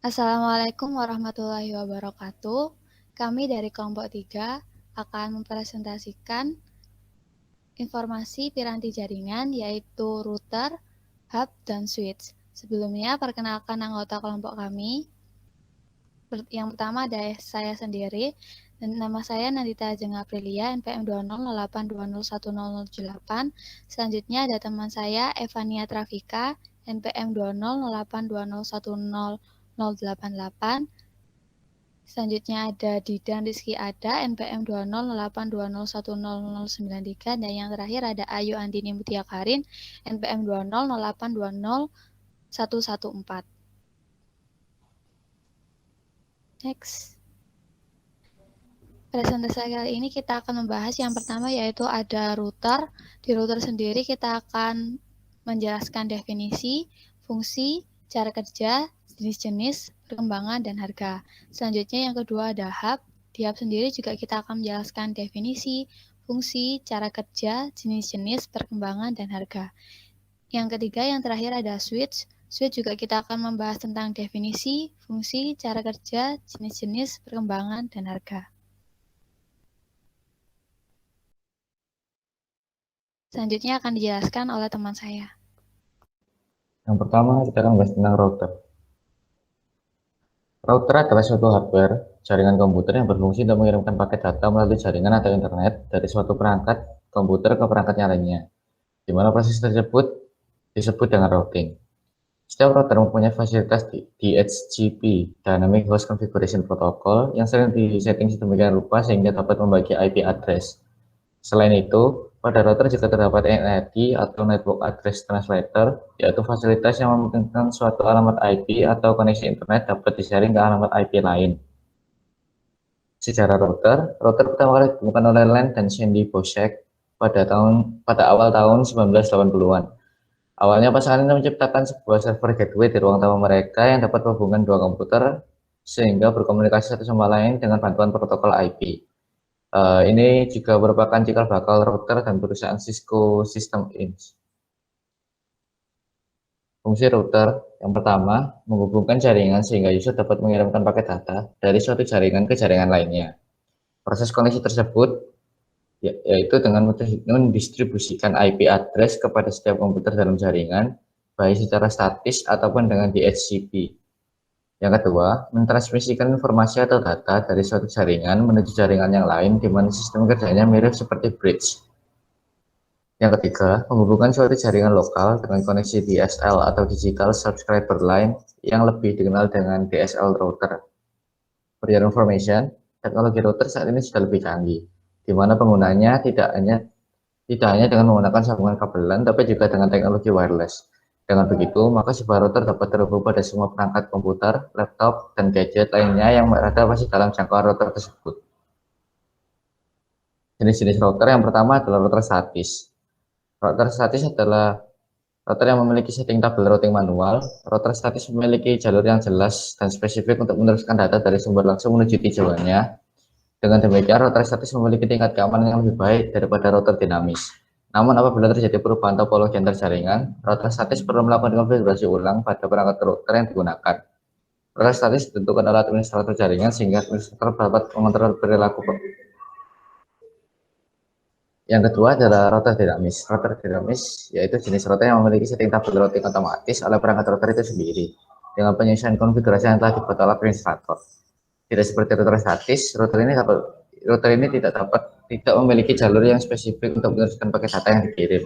Assalamualaikum warahmatullahi wabarakatuh. Kami dari kelompok 3 akan mempresentasikan informasi piranti jaringan yaitu router, hub, dan switch. Sebelumnya, perkenalkan anggota kelompok kami. Yang pertama ada saya sendiri, dan nama saya Nandita Ajeng Aprilia, NPM 20082010008. Selanjutnya ada teman saya Evania Trafika, NPM 20082010088. Selanjutnya ada Didan Rizky Ada, NPM 20082010093, dan yang terakhir ada Ayu Andini Mutia Karin, NPM 200820114. Next. Presentasi kali ini kita akan membahas yang pertama yaitu ada router. Di router sendiri kita akan menjelaskan definisi, fungsi, cara kerja, jenis-jenis, perkembangan, dan harga. Selanjutnya yang kedua ada hub. Di hub sendiri juga kita akan menjelaskan definisi, fungsi, cara kerja, jenis-jenis, perkembangan, dan harga. Yang ketiga, yang terakhir ada switch. Switch juga kita akan membahas tentang definisi, fungsi, cara kerja, jenis-jenis, perkembangan, dan harga. Selanjutnya akan dijelaskan oleh teman saya. Yang pertama, kita akan bahas tentang router. Router adalah suatu hardware, jaringan komputer yang berfungsi untuk mengirimkan paket data melalui jaringan atau internet dari suatu perangkat komputer ke perangkatnya lainnya, di mana proses tersebut disebut dengan routing. Setiap router mempunyai fasilitas DHCP, Dynamic Host Configuration Protocol, yang sering disetting sedemikian rupa sehingga dapat membagi IP address. Selain itu, pada router juga terdapat NAT atau Network Address Translator, yaitu fasilitas yang memungkinkan suatu alamat IP atau koneksi internet dapat disaring ke alamat IP lain. Sejarah router pertama kali ditemukan oleh Len dan Sandy Bosek pada awal tahun 1980-an. Awalnya pasangan ini menciptakan sebuah server gateway di ruang tamu mereka yang dapat menghubungkan dua komputer sehingga berkomunikasi satu sama lain dengan bantuan protokol IP. Ini juga merupakan cikal bakal router dan perusahaan Cisco System Inc. Fungsi router yang pertama, menghubungkan jaringan sehingga user dapat mengirimkan paket data dari suatu jaringan ke jaringan lainnya. Proses koneksi tersebut yaitu dengan mendistribusikan IP address kepada setiap komputer dalam jaringan, baik secara statis ataupun dengan DHCP. Yang kedua, mentransmisikan informasi atau data dari suatu jaringan menuju jaringan yang lain di mana sistem kerjanya mirip seperti bridge. Yang ketiga, menghubungkan suatu jaringan lokal dengan koneksi DSL atau Digital Subscriber Line yang lebih dikenal dengan DSL router. For your information, teknologi router saat ini sudah lebih canggih, di mana penggunanya tidak hanya dengan menggunakan sambungan kabelan, tapi juga dengan teknologi wireless. Dengan begitu, maka sebuah router dapat terhubung pada semua perangkat komputer, laptop, dan gadget lainnya yang berada masih dalam jangkauan router tersebut. Jenis-jenis router yang pertama adalah router statis. Router statis adalah router yang memiliki setting tabel routing manual. Router statis memiliki jalur yang jelas dan spesifik untuk meneruskan data dari sumber langsung menuju tujuannya. Dengan demikian, router statis memiliki tingkat keamanan yang lebih baik daripada router dinamis. Namun apabila terjadi perubahan topologi antar jaringan, router statis perlu melakukan konfigurasi ulang pada perangkat router yang digunakan. Router statis ditentukan oleh administrator jaringan sehingga administrator dapat mengontrol perilaku. Yang kedua adalah router dinamis. Router dinamis yaitu jenis router yang memiliki setting tabel routing otomatis oleh perangkat router itu sendiri dengan penyesuaian konfigurasi yang telah dibuat oleh administrator. Tidak seperti router statis, router ini tidak memiliki jalur yang spesifik untuk meneruskan paket data yang dikirim.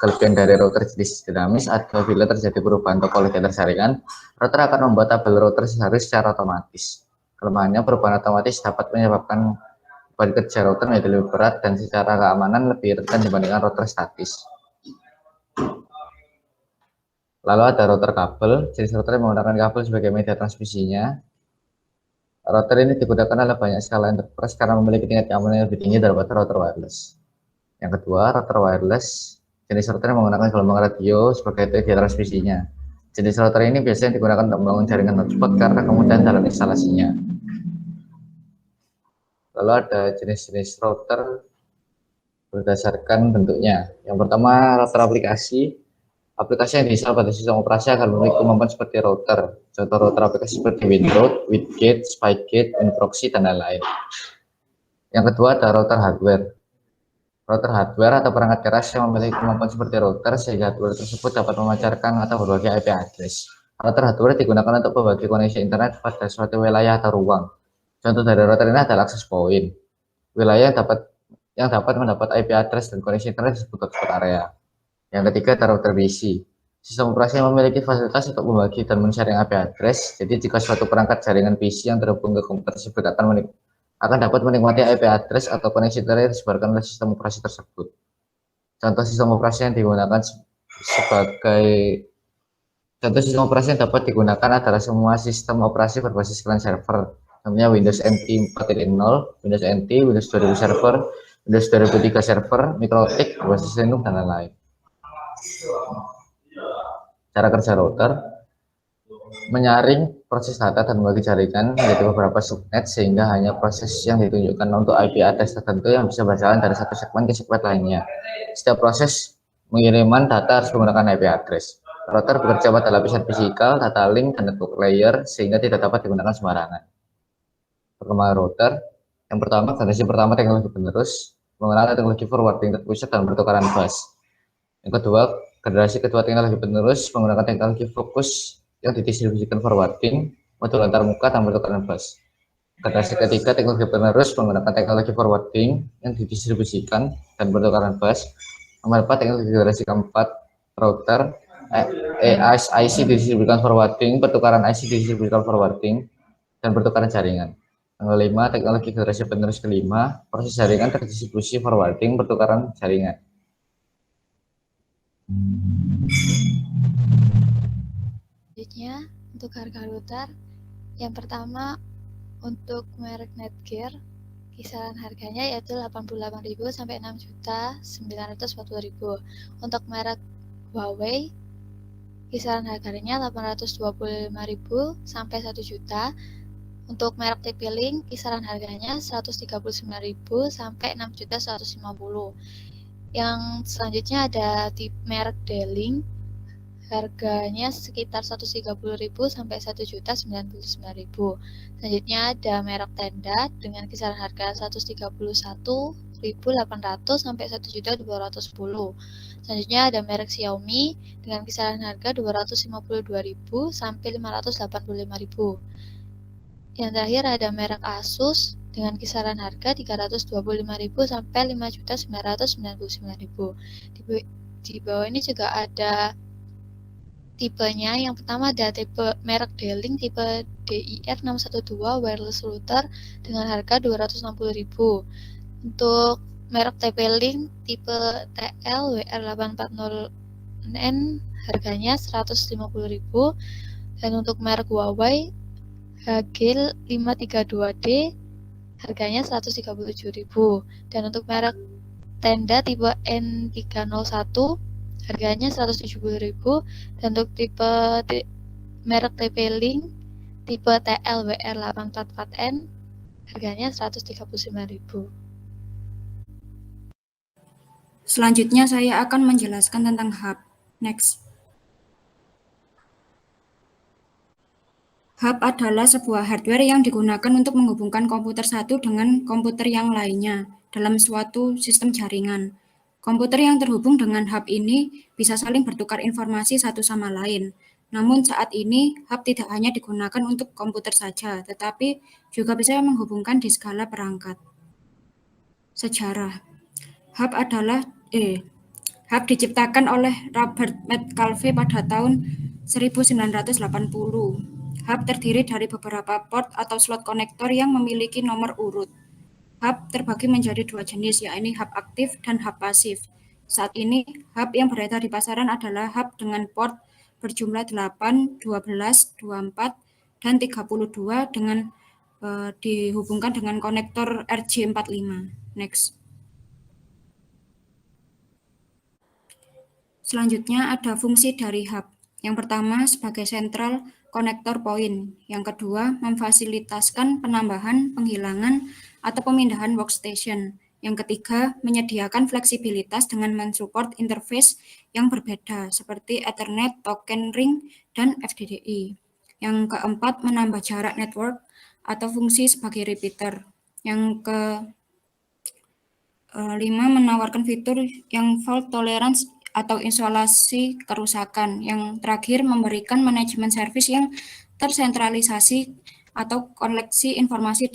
Kelebihan dari router jenis dinamis adalah bila terjadi perubahan topologi antar jaringan, router akan membuat tabel router secara otomatis. Kelemahannya, perubahan otomatis dapat menyebabkan beban kerja router menjadi lebih berat dan secara keamanan lebih rentan dibandingkan router statis. Lalu ada router kabel, jenis router yang menggunakan kabel sebagai media transmisinya. Router ini digunakan oleh banyak skala enterprise karena memiliki tingkat keamanan yang lebih tinggi daripada router wireless. Yang kedua, router wireless, jenis router yang menggunakan gelombang radio sebagai media transmisinya. Jenis router ini biasanya digunakan untuk membangun jaringan hotspot karena kemudahan dalam instalasinya. Lalu ada jenis-jenis router berdasarkan bentuknya. Yang pertama, router aplikasi. Aplikasi yang diinstal pada sistem operasi akan memiliki kemampuan seperti router. Contoh router aplikasi seperti WinRoute, WinGate, SpyGate, WinProxy, dan lain-lain. Yang kedua ada router hardware. Router hardware atau perangkat keras yang memiliki kemampuan seperti router sehingga hardware tersebut dapat memancarkan atau berbagi IP address. Router hardware digunakan untuk membagi koneksi internet pada suatu wilayah atau ruang. Contoh dari router ini adalah access point. Wilayah yang dapat mendapat IP address dan koneksi internet disebut hotspot area. Yang ketiga ada router BC. Sistem operasi yang memiliki fasilitas untuk membagi dan men-sharing IP address. Jadi jika suatu perangkat jaringan PC yang terhubung ke komputer tersebut akan dapat menikmati IP address atau koneksi internet yang disebarkan oleh sistem operasi tersebut. Contoh sistem operasi yang digunakan sebagai Contoh sistem operasi yang dapat digunakan adalah semua sistem operasi berbasis client server, namanya Windows NT 4.0, Windows NT, Windows 2000 Server, Windows 2003 Server, MikroTik, berbasis Linux, dan lain-lain. Cara kerja router, menyaring proses data dan membagi jaringan menjadi beberapa subnet sehingga hanya proses yang ditunjukkan untuk IP address tertentu yang bisa berjalan dari satu segmen ke segmen lainnya. Setiap proses pengiriman data harus menggunakan IP address. Router bekerja pada lapisan fisikal, data link, dan network layer sehingga tidak dapat digunakan sembarangan. Perkembangan router, yang pertama generasi pertama teknologi penerus mengenal teknologi forwarding terpusat dan pertukaran bus. Yang kedua, generasi kedua teknologi penerus menggunakan teknologi fokus yang didistribusikan forwarding, modul antar muka, dan pertukaran bus. Generasi ketiga teknologi penerus menggunakan teknologi forwarding yang didistribusikan dan pertukaran bus. Nomor 4 teknologi generasi keempat router IC didistribusikan forwarding, pertukaran IC didistribusikan forwarding, dan pertukaran jaringan. Nomor 5 teknologi generasi penerus kelima, proses jaringan terdistribusi forwarding, pertukaran jaringan. Selanjutnya, untuk harga router, yang pertama untuk merek Netgear, kisaran harganya yaitu 88.000 sampai 6.940.000. Untuk merek Huawei, kisaran harganya 825.000 sampai 1 juta. Untuk merek TP-Link, kisaran harganya 139.000 sampai 6.150.000. Yang selanjutnya ada merek D-Link, harganya sekitar 130.000 sampai 1.099.000. Selanjutnya ada merek Tenda dengan kisaran harga 131.800 sampai 1.210.000. Selanjutnya ada merek Xiaomi dengan kisaran harga 252.000 sampai 585.000. Yang terakhir ada merek Asus dengan kisaran harga 325.000 sampai 5.999.000. Di bawah ini juga ada tipenya. Yang pertama ada tipe merek D-Link tipe DIR612 wireless router dengan harga 260.000. Untuk merek TP-Link tipe TL-WR840N harganya 150.000. Dan untuk merek Huawei HG532D harganya 137.000. Dan untuk merek Tenda tipe N301 harganya 170.000. Dan untuk merek TP-Link tipe TLWR844N harganya 139.000. Selanjutnya saya akan menjelaskan tentang hub. Next. Hub adalah sebuah hardware yang digunakan untuk menghubungkan komputer satu dengan komputer yang lainnya dalam suatu sistem jaringan. Komputer yang terhubung dengan hub ini bisa saling bertukar informasi satu sama lain. Namun saat ini, hub tidak hanya digunakan untuk komputer saja, tetapi juga bisa menghubungkan di skala perangkat. Sejarah. Hub diciptakan oleh Robert Metcalfe pada tahun 1980. Hub terdiri dari beberapa port atau slot konektor yang memiliki nomor urut. Hub terbagi menjadi dua jenis, yakni hub aktif dan hub pasif. Saat ini, hub yang beredar di pasaran adalah hub dengan port berjumlah 8, 12, 24, dan 32 dengan dihubungkan dengan konektor RJ45. Next. Selanjutnya ada fungsi dari hub. Yang pertama sebagai central connector point. Yang kedua memfasilitaskan penambahan, penghilangan, atau pemindahan workstation. Yang ketiga, menyediakan fleksibilitas dengan mensupport interface yang berbeda seperti Ethernet, token ring, dan FDDI. Yang keempat, menambah jarak network atau fungsi sebagai repeater. Yang kelima, menawarkan fitur yang fault tolerance atau isolasi kerusakan. Yang terakhir, memberikan manajemen service yang tersentralisasi atau koleksi informasi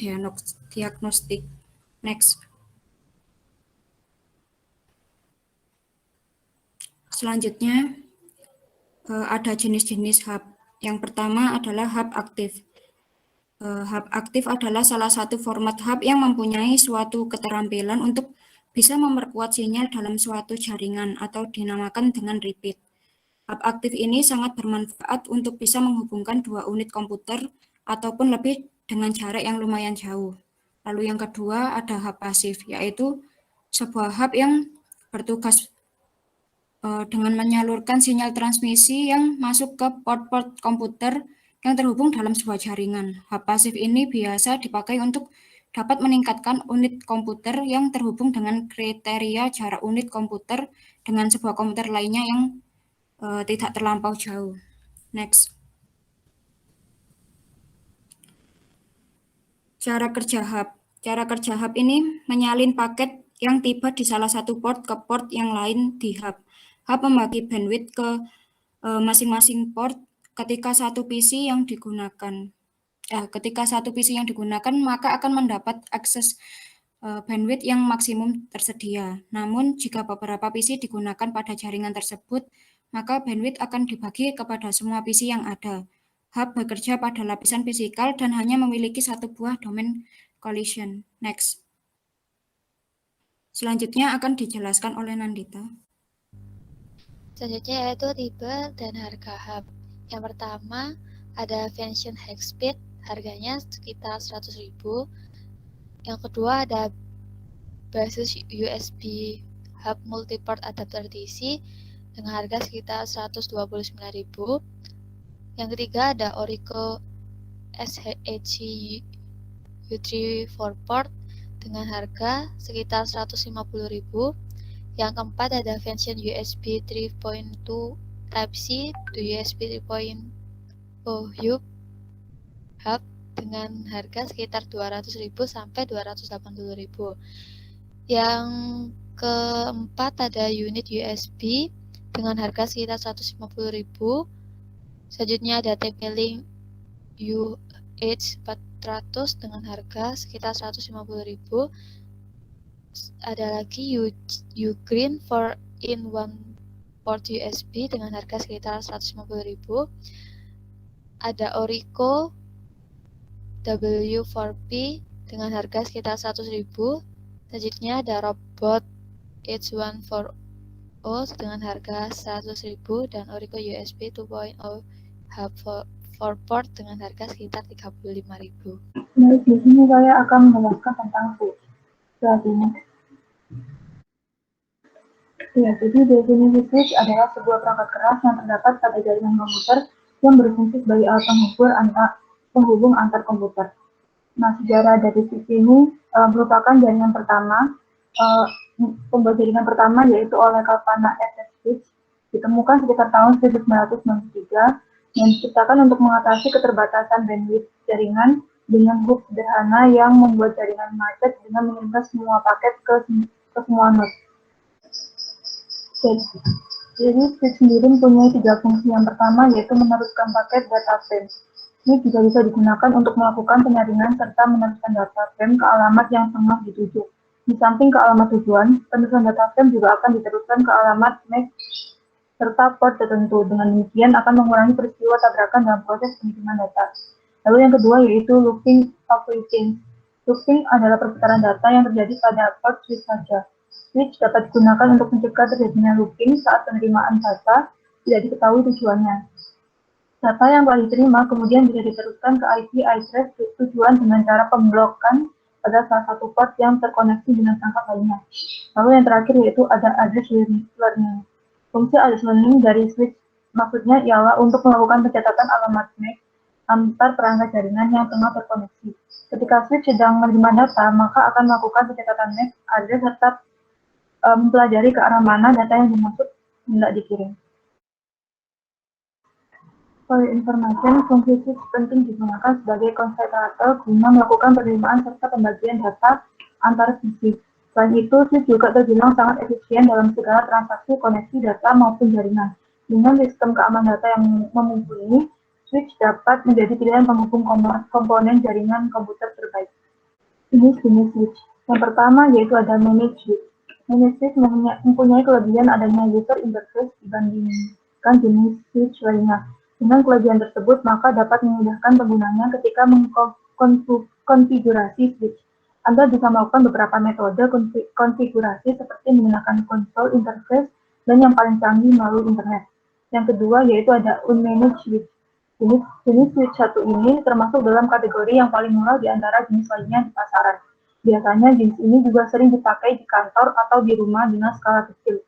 diagnostik. Next. Selanjutnya, ada jenis-jenis hub. Yang pertama adalah hub aktif. Hub aktif adalah salah satu format hub yang mempunyai suatu keterampilan untuk bisa memperkuat sinyal dalam suatu jaringan atau dinamakan dengan repeat. Hub aktif ini sangat bermanfaat untuk bisa menghubungkan dua unit komputer ataupun lebih dengan jarak yang lumayan jauh. Lalu yang kedua ada hub pasif, yaitu sebuah hub yang bertugas dengan menyalurkan sinyal transmisi yang masuk ke port-port komputer yang terhubung dalam sebuah jaringan. Hub pasif ini biasa dipakai untuk dapat meningkatkan unit komputer yang terhubung dengan kriteria jarak unit komputer dengan sebuah komputer lainnya yang tidak terlampau jauh. Next. Cara kerja hub. Cara kerja hub ini menyalin paket yang tiba di salah satu port ke port yang lain di hub. Hub membagi bandwidth ke masing-masing port ketika satu PC yang digunakan. Ketika satu PC yang digunakan, maka akan mendapat akses bandwidth yang maksimum tersedia. Namun, jika beberapa PC digunakan pada jaringan tersebut, maka bandwidth akan dibagi kepada semua PC yang ada. Hub bekerja pada lapisan fisikal dan hanya memiliki satu buah domain collision. Next. Selanjutnya akan dijelaskan oleh Nandita. Selanjutnya yaitu tipe dan harga hub. Yang pertama ada Vention Hexbit, harganya sekitar 100.000. Yang kedua ada basis USB hub multiport adapter DC dengan harga sekitar 129.000. Yang ketiga ada Orico SHC U3 4-port dengan harga sekitar 150.000. Yang keempat ada Vention USB 3.2 Type-C to USB 3.0 hub dengan harga sekitar 200.000 sampai 280.000. Yang keempat ada unit USB dengan harga sekitar 150.000. Selanjutnya ada TP-Link UH400 dengan harga sekitar 150.000. Ada lagi Ugreen 4-in-1 port USB dengan harga sekitar 150.000. Ada Orico W4P dengan harga sekitar 100.000. Selanjutnya ada Robot H140 dengan harga 100.000 dan Orico USB 2.0 hub 4-port dengan harga sekitar 35.000. Baik, di sini saya akan menjelaskan tentang switch. Selanjutnya. Ya, jadi definisi switch adalah sebuah perangkat keras yang terdapat pada jaringan komputer yang berfungsi sebagai alat penghubung antar komputer. Nah, sejarah dari switch ini merupakan jaringan pertama, pembuat jaringan pertama yaitu oleh Kalpana SS Switch, ditemukan sekitar tahun 1993 yang diciptakan untuk mengatasi keterbatasan bandwidth jaringan dengan hook sederhana yang membuat jaringan macet dengan mengirimkan semua paket ke semua node. Jadi switch sendiri mempunyai 3 fungsi. Yang pertama yaitu meneruskan paket data frame. Ini juga bisa digunakan untuk melakukan penyaringan serta meneruskan data frame ke alamat yang tengah dituju. Di samping ke alamat tujuan, penerusan data frame juga akan diteruskan ke alamat MAC serta port tertentu. Dengan demikian akan mengurangi peristiwa tabrakan dalam proses pengiriman data. Lalu yang kedua yaitu looping operations. Looping adalah perputaran data yang terjadi pada port switch saja. Switch dapat digunakan untuk mencegah terjadinya looping saat penerimaan data tidak diketahui tujuannya. Data yang telah diterima kemudian bisa diteruskan ke IP address tujuan dengan cara pemblokan pada salah satu port yang terkoneksi dengan perangkat lainnya. Lalu yang terakhir yaitu ada address learning. Fungsi address learning dari switch maksudnya ialah untuk melakukan pencatatan alamat MAC antar perangkat jaringan yang tengah terkoneksi. Ketika switch sedang menerima data, maka akan melakukan pencatatan MAC address serta mempelajari ke arah mana data yang dimaksud hendak dikirim. For information, fungsi switch penting digunakan sebagai konsentrator guna melakukan penerimaan serta pembagian data antar sisi. Selain itu, switch juga terbilang sangat efisien dalam segala transaksi koneksi data maupun jaringan. Dengan sistem keamanan data yang mumpuni, switch dapat menjadi pilihan penghubung komponen jaringan komputer terbaik. Jenis-jenis switch. Yang pertama yaitu ada managed switch. Managed switch mempunyai kelebihan adanya user interface dibandingkan jenis switch lainnya. Dengan kelebihan tersebut, maka dapat memudahkan penggunanya ketika mengkonfigurasi switch. Anda bisa melakukan beberapa metode konfigurasi seperti menggunakan konsol interface dan yang paling canggih melalui internet. Yang kedua yaitu ada unmanaged switch. Jenis switch satu ini termasuk dalam kategori yang paling murah di antara jenis lainnya di pasaran. Biasanya jenis ini juga sering dipakai di kantor atau di rumah dengan skala kecil.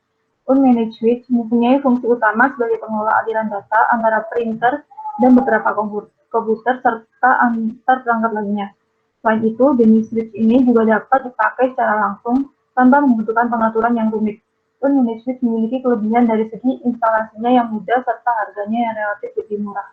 Unmanaged switch mempunyai fungsi utama sebagai pengelola aliran data antara printer dan beberapa komputer serta antar perangkat lainnya. Selain itu, jenis switch ini juga dapat dipakai secara langsung tanpa membutuhkan pengaturan yang rumit. Unmanaged switch memiliki kelebihan dari segi instalasinya yang mudah serta harganya yang relatif lebih murah.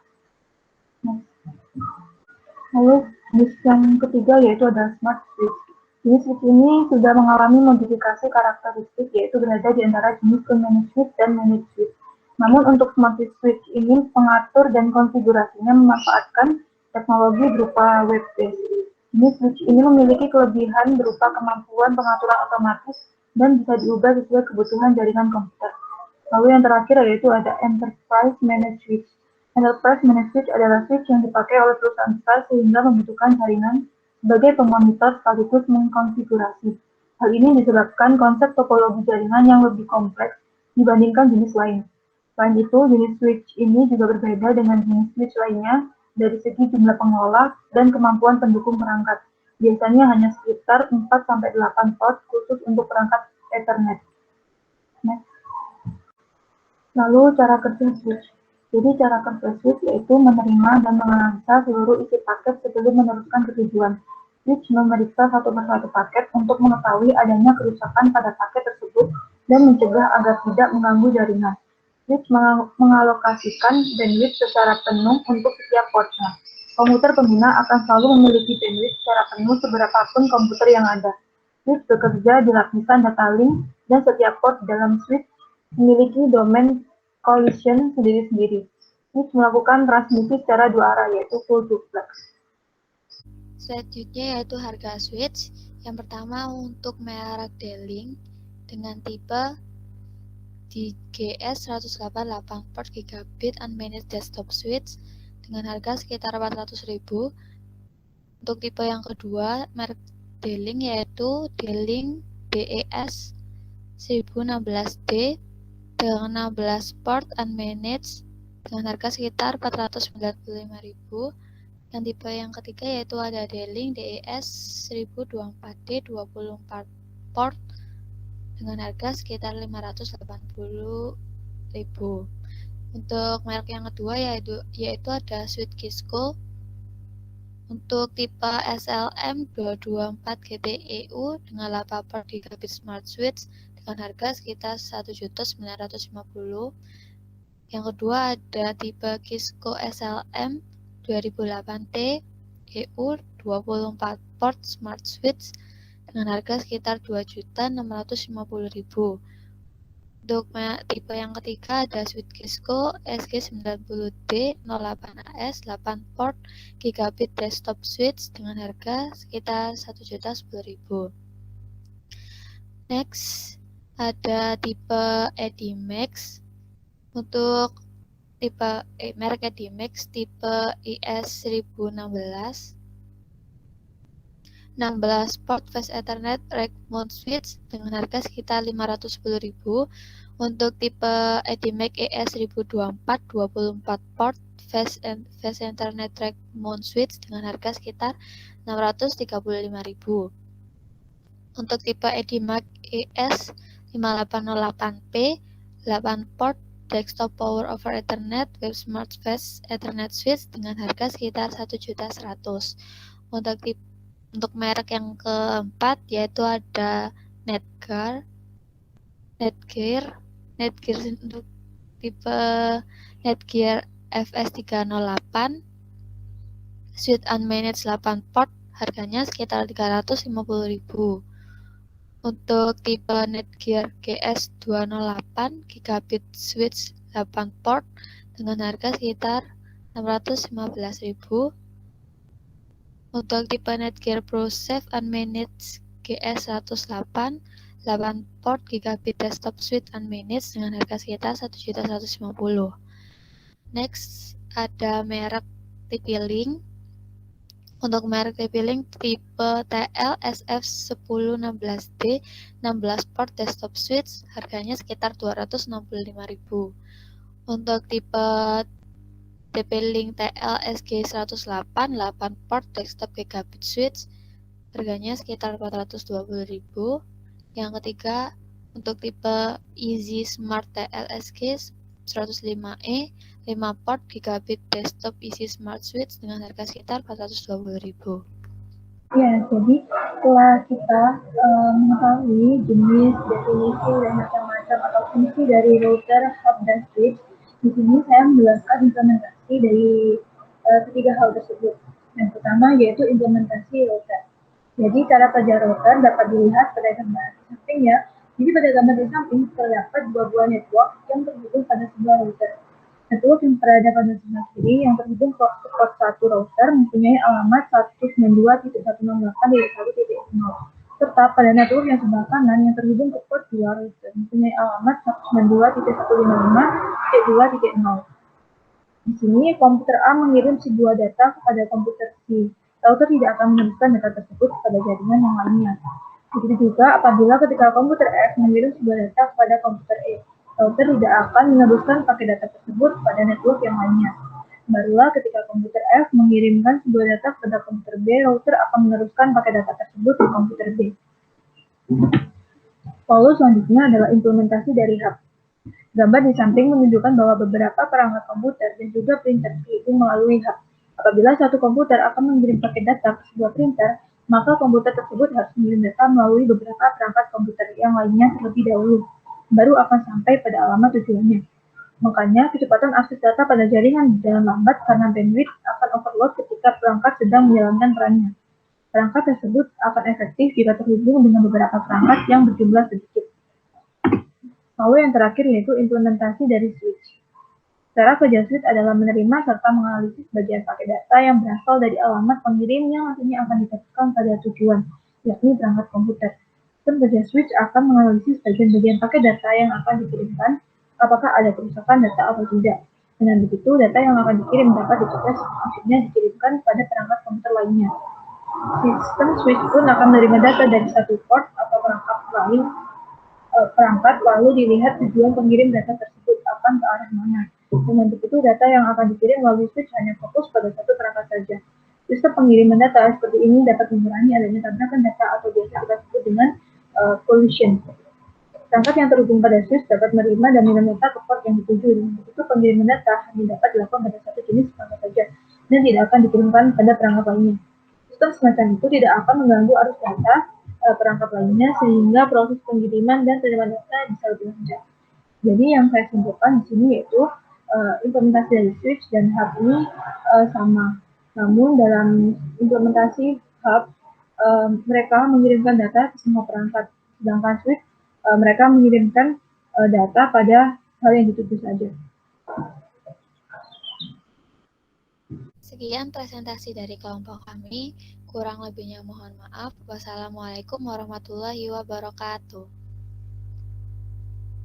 Lalu jenis yang ketiga yaitu ada smart switch. Jenis switch ini sudah mengalami modifikasi karakteristik yaitu berada di antara jenis unmanaged switch dan managed switch. Namun untuk smart switch ini pengatur dan konfigurasinya memanfaatkan teknologi berupa web-based. Jenis switch ini memiliki kelebihan berupa kemampuan pengaturan otomatis dan bisa diubah sesuai kebutuhan jaringan komputer. Lalu yang terakhir yaitu ada enterprise managed switch. Enterprise managed switch adalah switch yang dipakai oleh perusahaan besar sehingga membutuhkan jaringan sebagai pemonitor sekaligus mengkonfigurasi. Hal ini disebabkan konsep topologi jaringan yang lebih kompleks dibandingkan jenis lain. Selain itu, jenis switch ini juga berbeda dengan jenis switch lainnya dari segi jumlah pengelola dan kemampuan pendukung perangkat. Biasanya hanya sekitar 4-8 port khusus untuk perangkat Ethernet. Next. Lalu cara kerja switch. Jadi cara kerja switch yaitu menerima dan menganalisa seluruh isi paket sebelum meneruskan ke tujuan. Switch memeriksa satu persatu paket untuk mengetahui adanya kerusakan pada paket tersebut dan mencegah agar tidak mengganggu jaringan. Switch mengalokasikan bandwidth secara penuh untuk setiap portnya. Komputer pengguna akan selalu memiliki bandwidth secara penuh seberapapun komputer yang ada. Switch bekerja di lapisan data link dan setiap port dalam switch memiliki domain collision sendiri-sendiri. Switch melakukan transmisi secara dua arah yaitu full duplex. Selanjutnya yaitu harga switch. Yang pertama untuk merek D-Link dengan tipe DGS 108 port gigabit unmanaged desktop switch dengan harga sekitar 400.000. Untuk tipe yang kedua merek D-Link yaitu D-Link DES 1016D dengan 16 port unmanaged dengan harga sekitar 495.000. Yang tipe yang ketiga yaitu ada D-Link DES 1024D 24 port dengan harga sekitar 580.000. Untuk merek yang kedua yaitu ada switch Cisco untuk tipe SLM 224GTEU dengan 8 port gigabit smart switch dengan harga sekitar 1.950.000. Yang kedua ada tipe Cisco SLM 2008T EU 24 port smart switch dengan harga sekitar 2.650.000. Untuk tipe yang ketiga ada switch Cisco SG90D 08AS 8 port gigabit desktop switch dengan harga sekitar 1.010.000. Next ada tipe Edimax. Untuk tipe merek Edimax tipe IS 1016 16 port Fast Ethernet Rack Mount Switch dengan harga sekitar 510.000. Untuk tipe Edimax ES 1024 24 port Fast Ethernet Rack Mount Switch dengan harga sekitar 635.000. Untuk tipe Edimax ES 5808P 8 port Desktop Power over Ethernet Web Smart Fast Ethernet Switch dengan harga sekitar 1.100.000. Untuk tipe Untuk merek yang keempat yaitu ada Netgear untuk tipe Netgear FS308 Suite Unmanaged 8 port, harganya sekitar 350.000. Untuk tipe Netgear GS208 Gigabit Switch 8 port dengan harga sekitar 615.000. Untuk tipe Netgear ProSafe Unmanaged GS108 8 port Gigabit Desktop Suite Unmanaged dengan harga sekitar 1.150.000. Next, ada merek TP-Link. Untuk merek TP-Link tipe TL SF1016D 16 port Desktop Switch, harganya sekitar 265.000. Untuk tipe TP-Link TL SG108 8 port Desktop Gigabit Switch, harganya sekitar 420.000. Yang ketiga, untuk tipe Easy Smart TL SG 105E 5 port Gigabit Desktop Easy Smart Switch dengan harga sekitar 420.000. Ya, jadi setelah kita mengetahui jenis, definisi, dan macam-macam atau fungsi dari router, hub, dan switch, di sini saya menjelaskan implementasi dari ketiga hal tersebut. Yang pertama yaitu implementasi router. Jadi cara kerja router dapat dilihat pada gambar di samping ya. Jadi pada gambar di samping terdapat dua buah network yang terhubung pada sebuah router. Network yang berada pada sebelah kiri yang terhubung ke port 1 router mempunyai alamat 192.168.1.0, serta pada network yang sebelah kanan yang terhubung ke port 2 router mempunyai alamat 192.155.2.0. Di sini komputer A mengirim sebuah data kepada komputer C. Router tidak akan meneruskan data tersebut kepada jaringan yang lainnya. Begitu juga apabila ketika komputer F mengirim sebuah data kepada komputer E, router tidak akan meneruskan pakai data tersebut pada network yang lainnya. Barulah ketika komputer F mengirimkan sebuah data kepada komputer B, router akan meneruskan pakai data tersebut di komputer B. Lalu selanjutnya adalah implementasi dari hub. Gambar di samping menunjukkan bahwa beberapa perangkat komputer dan juga printer terhubung melalui hub. Apabila satu komputer akan mengirim paket data ke sebuah printer, maka komputer tersebut harus mengirim data melalui beberapa perangkat komputer yang lainnya terlebih dahulu, baru akan sampai pada alamat tujuannya. Makanya, kecepatan akses data pada jaringan berjalan lambat karena bandwidth akan overload ketika perangkat sedang menjalankan perannya. Perangkat tersebut akan efektif jika terhubung dengan beberapa perangkat yang berjumlah sedikit. Lalu yang terakhir yaitu implementasi dari switch. Cara kerja switch adalah menerima serta menganalisis bagian paket data yang berasal dari alamat pengirim yang nantinya akan dijatuhkan pada tujuan, yakni perangkat komputer. Sistem kerja switch akan menganalisis bagian-bagian paket data yang akan dikirimkan, apakah ada kerusakan data atau tidak. Dengan begitu, data yang akan dikirim dapat dicegah selanjutnya dikirimkan pada perangkat komputer lainnya. Sistem switch pun akan menerima data dari satu port atau perangkat lalu dilihat tujuan pengirim data tersebut akan ke arah mana. Dengan begitu, data yang akan dikirim melalui switch hanya fokus pada satu perangkat saja. Sistem pengiriman data seperti ini dapat mengurangi adanya tabrakan data atau biasa kita sebut dengan collision. Perangkat yang terhubung pada switch dapat menerima dan mengirim data ke port yang dituju. Dengan begitu, pengiriman data hanya dapat dilakukan pada satu jenis perangkat saja dan tidak akan dikirimkan pada perangkat lainnya. Sistem semacam itu tidak akan mengganggu arus data perangkat lainnya sehingga proses pengiriman dan penerimaan data bisa lebih lancar. Jadi yang saya simpulkan di sini yaitu implementasi dari switch dan hub ini sama. Namun dalam implementasi hub mereka mengirimkan data ke semua perangkat, sedangkan switch mereka mengirimkan data pada hal yang dituju saja. Sekian presentasi dari kelompok kami. Kurang lebihnya mohon maaf. Wassalamualaikum warahmatullahi wabarakatuh.